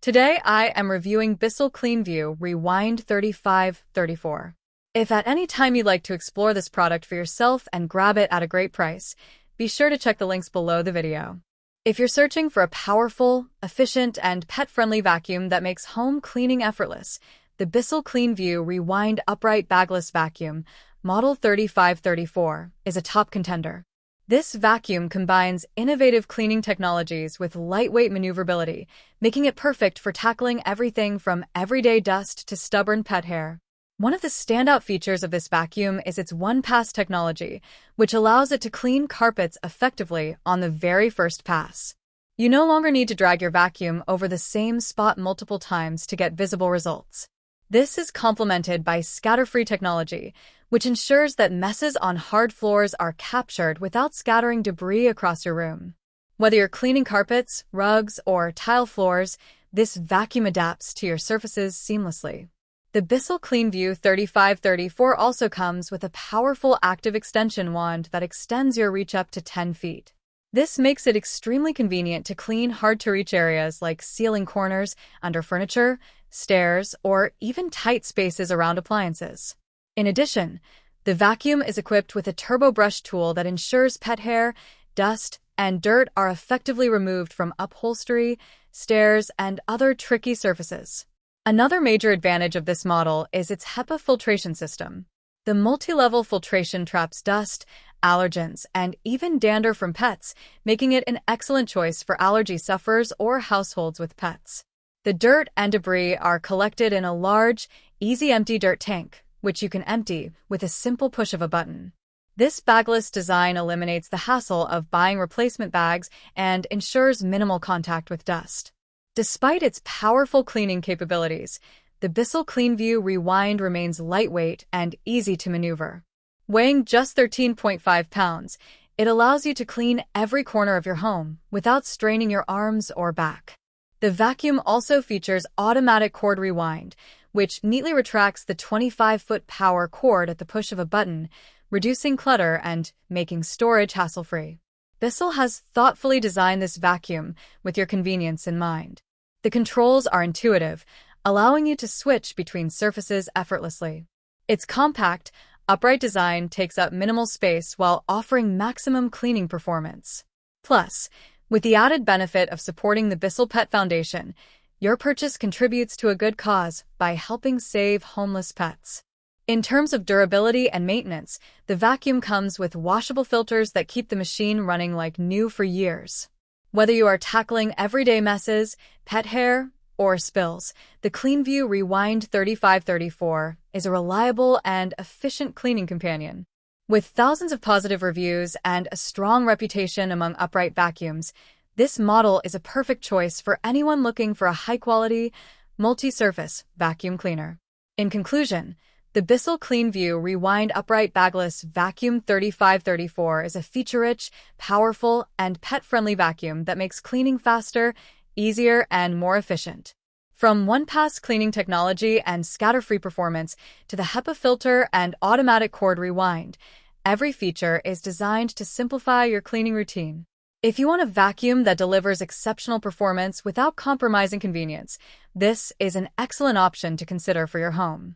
Today I am reviewing Bissell CleanView Rewind 3534. If at any time you'd like to explore this product for yourself and grab it at a great price, be sure to check the links below the video. If you're searching for a powerful, efficient, and pet-friendly vacuum that makes home cleaning effortless, the Bissell CleanView Rewind Upright Bagless Vacuum, Model 3534, is a top contender. This vacuum combines innovative cleaning technologies with lightweight maneuverability, making it perfect for tackling everything from everyday dust to stubborn pet hair. One of the standout features of this vacuum is its OnePass technology, which allows it to clean carpets effectively on the very first pass. You no longer need to drag your vacuum over the same spot multiple times to get visible results. This is complemented by scatter-free technology, which ensures that messes on hard floors are captured without scattering debris across your room. Whether you're cleaning carpets, rugs, or tile floors, this vacuum adapts to your surfaces seamlessly. The Bissell CleanView 3534 also comes with a powerful active extension wand that extends your reach up to 10 feet. This makes it extremely convenient to clean hard-to-reach areas like ceiling corners, under furniture, stairs, or even tight spaces around appliances. In addition, the vacuum is equipped with a turbo brush tool that ensures pet hair, dust, and dirt are effectively removed from upholstery, stairs, and other tricky surfaces. Another major advantage of this model is its HEPA filtration system. The multi-level filtration traps dust, allergens, and even dander from pets, making it an excellent choice for allergy sufferers or households with pets. The dirt and debris are collected in a large, easy-empty dirt tank, which you can empty with a simple push of a button. This bagless design eliminates the hassle of buying replacement bags and ensures minimal contact with dust. Despite its powerful cleaning capabilities, the Bissell CleanView Rewind remains lightweight and easy to maneuver. Weighing just 13.5 pounds, it allows you to clean every corner of your home without straining your arms or back. The vacuum also features automatic cord rewind, which neatly retracts the 25-foot power cord at the push of a button, reducing clutter and making storage hassle-free. Bissell has thoughtfully designed this vacuum with your convenience in mind. The controls are intuitive, allowing you to switch between surfaces effortlessly. Its compact, upright design takes up minimal space while offering maximum cleaning performance. Plus, with the added benefit of supporting the Bissell Pet Foundation, your purchase contributes to a good cause by helping save homeless pets. In terms of durability and maintenance, the vacuum comes with washable filters that keep the machine running like new for years. Whether you are tackling everyday messes, pet hair, or spills, the CleanView Rewind 3534 is a reliable and efficient cleaning companion. With thousands of positive reviews and a strong reputation among upright vacuums, this model is a perfect choice for anyone looking for a high-quality, multi-surface vacuum cleaner. In conclusion, the Bissell CleanView Rewind Upright Bagless Vacuum 3534 is a feature-rich, powerful, and pet-friendly vacuum that makes cleaning faster, easier, and more efficient. From OnePass cleaning technology and scatter-free performance to the HEPA filter and automatic cord rewind, every feature is designed to simplify your cleaning routine. If you want a vacuum that delivers exceptional performance without compromising convenience, this is an excellent option to consider for your home.